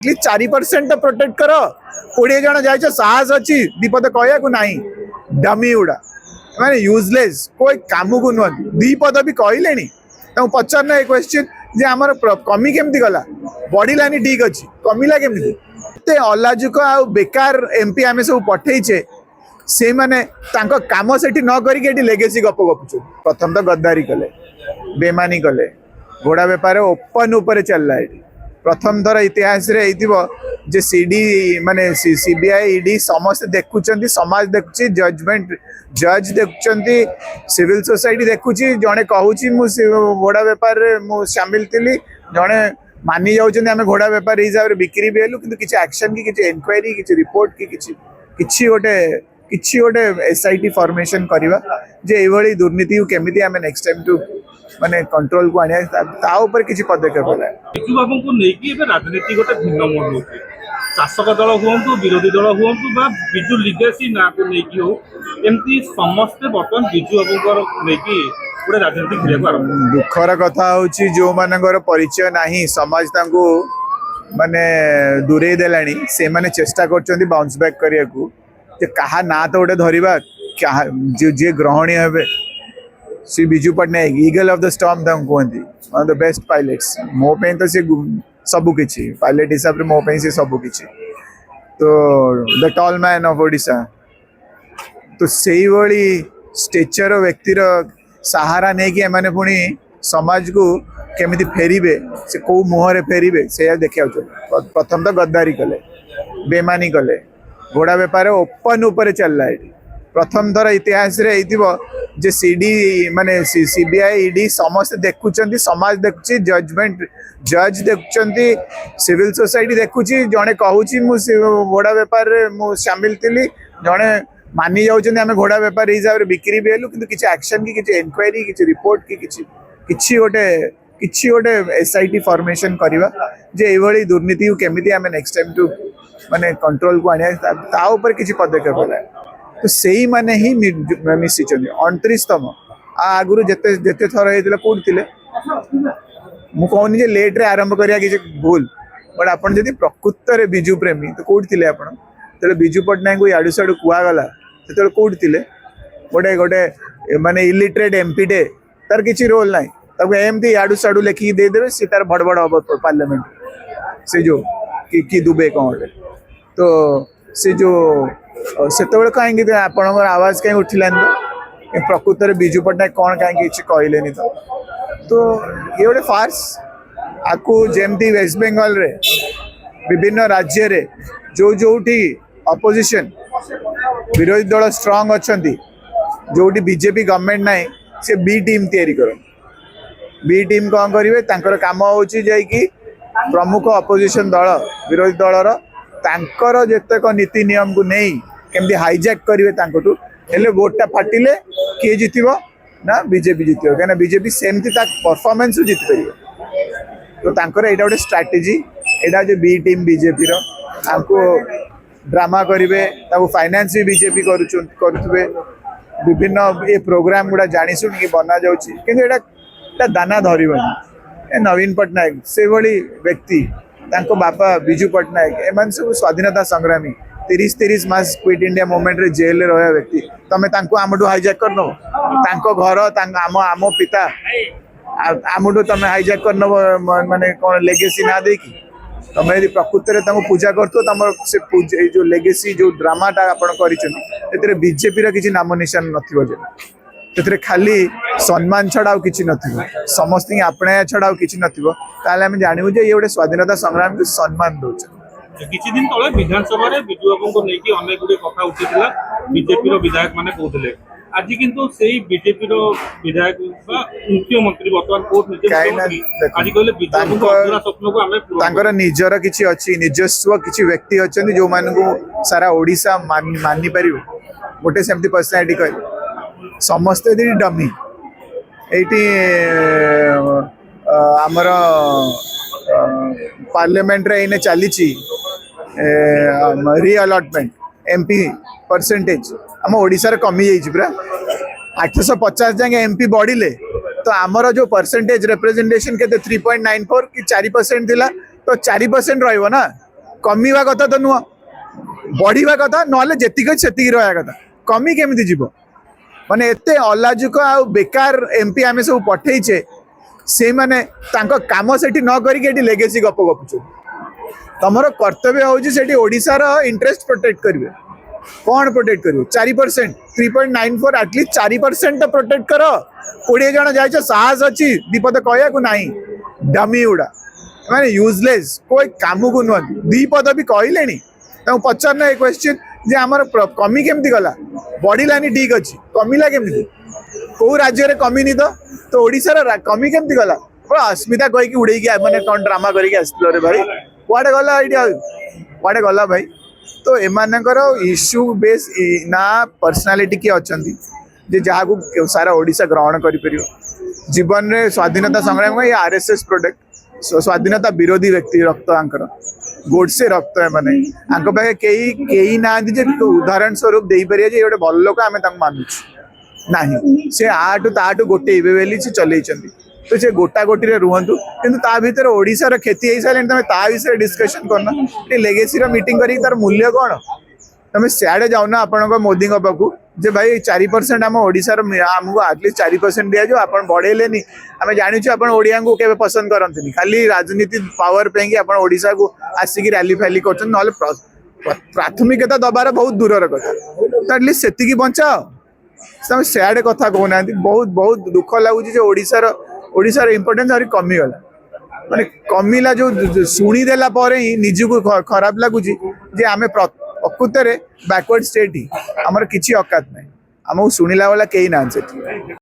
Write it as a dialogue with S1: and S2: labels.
S1: At least 4% तो protect कर 20 जन जाइछ साहस अच्छी दीपद कहया को नाही डमी उड़ा माने यूजलेस कोई काम को नुह दीपद भी कहले पचारना ये क्वेश्चन जे आमर कमी केमती गला बढ़िलानी ठीक अच्छी कमिला केमती अलाजुक आ बेकार एमपी आम सब पठेचे से माने तांको काम सेठी न करिके लेगेसी गप गपुच प्रथम तो गद्दारी कले बेमानी कले घोड़ा बेपार ओपन ऊपर चलला प्रथम थर इतिहास रे जे सीडी माने सीबीआई ईडी समस्त देखुचंती समाज देखुची जजमेंट जज देखुचंती सिविल सोसाइटी देखुची जणे कहूची मु घोड़ा बेपार रे मु शामिल थिली जणे मानी जाउचंती आमे घोड़ा बेपार हिसाब रे बिक्री भी हेलु किंतु किछि एक्शन की किछि इंक्वायरी किछि रिपोर्ट की किछि गोटे एसआईटी फॉर्मेशन करवा जे एभली दुर्नीति को केमिति आमे नेक्स्ट टाइम टू माने कंट्रोल को आनिया ता ऊपर किछि पदक्षेप होला
S2: बिजू बाबू को नेकी एबे राजनीति गोटे भिन्न मोड होछि शासक दल हुअंतु विरोधी दल हुअंतु बा बिजू लीगेसी ना को नेकी हो एमती समस्त बर्तन बिजू बाबू को नेकी पूरे राजनीति खेलिया आरंभ
S1: दुखर कथा होछि जो मानकर परिचय नाही समाज तांको माने दूरे देलानी से माने चेष्टा करचंदी बाउंस बैक करिया को जे कहा ना तो गोटे धरवा क्या जे ग्रहणीय हे Shri Biju Pattnaik eagle of the storm कहती one of the best pilots मो पे तो सी सबू किछि पायलट हिसाब रे मो पे सी सबू किछि तो the tall man of Odisha तो सेही भली स्टेचर व्यक्तिर सहारा नहीं कि एमाने पुणी समाज को केमिति फेरिबे से को मुहरे फेरिबे से देखिया प्रथम तो गद्दारी कले बेमानी कले घोड़ा बेपार ओपन ऊपर चलला प्रथम थर इतिहास रे जे सीडी माने सीबीआई ईडी समस्त देखुचंती समाज देखुची जजमेंट जज देखुचंती सिविल सोसाइटी देखुची जणे कहूची मु घोड़ा बेपार रे मु शामिल थिली जणे मानी जाउचंती आमे घोड़ा बेपार हिसाब रे बिक्री भी हेलु किंतु किछि एक्शन की किछि इंक्वायरी किछि रिपोर्ट की किछि गोटे एसआईटी फॉर्मेशन करवा जे एभली दुर्नीति को केमिति आमे नेक्स्ट टाइम टू माने कंट्रोल को आनिया ता ऊपर किछि पदक्षेप होला तो सेही माने ही मिसी 29तम आगुरु जेते जेते थर हेतिला कोड थिले मु कहनी जे लेट रे आरंभ करिया कि भूल बट आपण जदी प्रकृत रे बिजू प्रेमी तो कोड थिले आपण तले बिजू पट्टनायक को याडू साडू कुआ गला तले कोड थिले गोटे गोटे माने इलिटरेट एमपी डे तार किछि रोल नाही ताको एमती याडू साडू लेखि दे देबे से तार बड़ बड़ अब पार्लियामेंट से जो की दुबे कोन तो से जो सेतबेले कहीं आपण आवाज कहीं उठिलानी तो प्रकृत में बिजू पट्टनायक कौन कहीं कहले तो ये गोटे फार्स आपको जमती वेस्ट बेंगल रे विभिन्न राज्य रे जो अपोजिशन विरोधी दल स्ट्रांग अच्छा जोटी बीजेपी गवर्नमेंट ना से बी टीम तैयारी कर बी टीम कौन करेंगे तांकर काम होची जाइकी प्रमुख अपोजिशन दल विरोधी दलर तांकर जेतक नीति नियम को नहीं केमती हाईजैक करेंगे तांकटू हेले वोटा फाटिले किए जीतिबो ना बीजेपी जीतिबो कहीं बीजेपी सेमती परफॉर्मेंस जीति पार तो तांकर एटा गोटे स्ट्राटेजी एटा जो बी टीम बीजेपी रो ड्रामा करेंगे फाइनेंस भी बीजेपी करुवे विभिन्न ये प्रोग्राम गुड़ा जानी शुणी बना जाऊँगी कि दाना धरबनी नवीन पट्टनायक से भली व्यक्ति तांको बापा बिजू पट्टनायक एमान सब स्वाधीनता संग्रामी 30 मास क्विट इंडिया मूवमेंट रे जेल रहा व्यक्ति तमें आमठू हाईजैक कर नब तांको घर आम पिता आमठू तमें हाईजैक कर नब माने कौन लेगेसी ना देकी तमें यदि प्रकृत में पूजा कर से जो लेगेसी जो ड्रामाटा आपण कर बीजेपी किसी नाम निशान न खाली सम्मान छड़ा किसी न समस्त आपणाया छड़ा किसी न जानू जे ये गोटे स्वाधीनता संग्राम को सम्मान दौर
S2: किछि दिन तले विधानसभा रे बिजू बाबू को नेकी अनेक गुडे कथा उठितिला बीजेपी रो विधायक माने कहउतले आज किंतु सेही बीजेपी रो विधायक बा मुख्यमंत्री वर्तमान कोर्ट निजे आज कहले बिजू बाबू को अधूरा स्वप्न को हमें
S1: तांकर निजर किछि अछि निजस्व किछि व्यक्ति अछन जो मान को सारा ओडिसा मानि परिबो गोटे सेमती पर्सनालिटी कहि समस्त दिन डमी एटी आमर पार्लियामेंट रे इने चली री अलॉटमेंट एमपी परसेंटेज आम ओडिशा कमी जाइए पूरा 850 जाए एमपी बढ़िले तो आमर जो परसेंटेज रिप्रेजेंटेशन के 3.94 कि 4% थिला तो 4% रहिबो ना कमिवा कथा तो नुह बढ़िया कथा ना जी से रहा कथा कमी केमी जीव माने एते अलाजुक आ बेकार एमपी आम सब पठेचे से माने काम से न करके लेगेसी गप गपुच तमर कर्तव्य हूँ ओडिशार इंटरेस्ट प्रोटेक्ट करेंगे कौन प्रोटेक्ट करेंगे 4% 3.94 एटलिस्ट 4% तो प्रोटेक्ट कर 20 जन जाए साहस अच्छी दीपद कहू ना डमी गुड़ा मैंने यूजलेस कोई काम को नुह दीपद भी कहले पचारना ये क्वेश्चन जे आमर कमी केमती गला बढ़िलानी ठीक अच्छी कमिला केमती कौ राज्य में कमिनी तो ओडिशार कमी केमती गला अस्मिता कहीकि उड़े मैंने कौन ड्रामा करके भाई कुआडे गला कुआडे गला भाई तो एमानकर इश्यू बेस ना पर्सनालीटी किए अच्छा जे जहाँ को सारा ओडिशा ग्रहण कर जीवन में स्वाधीनता संग्राम ये आरएसएस प्रोडक्ट स्वाधीनता विरोधी व्यक्ति रक्त आंकर गोडसे रक्त है माने आंको पाखे कई ना उदाहरण स्वरूप दे पारे जे गोटे भल लोक आम मानुछु नहीं से आठू ताठू गोटे से चलई तो से गोटा गोटी रुहतु किंतु ता भीतर ओडिशार क्षति हो सारे तुम ता विषय डिस्कशन करना ये लेगेसी मिटिंग करी तार मूल्य कौन तुम सियाड़े जाऊना आपण मोदी पाखु जे भाई 4% आम ओडिशार आमको एटलिस्ट 4% दि जाऊ आप बढ़ेलेनी आम जाचु आप ओडिया को केवे पसंद करते खाली राजनीति पावर पे ओडिशा को आसिक रैली फैली कर प्राथमिकता दबार बहुत दूर कथा तो एटलिस्ट से बचाओ तुम सियाड़े कथा कहना बहुत बहुत दुख लगुच ओडिशार इंपोर्टेंस आहुरी कमिगला माने कमिला जो शुणीदेला ही निजको खराब लगुच जे आम प्रकृत बैकवर्ड स्टेट ही आमर किसी औकात ना आमको शुणिला वाला कई ना।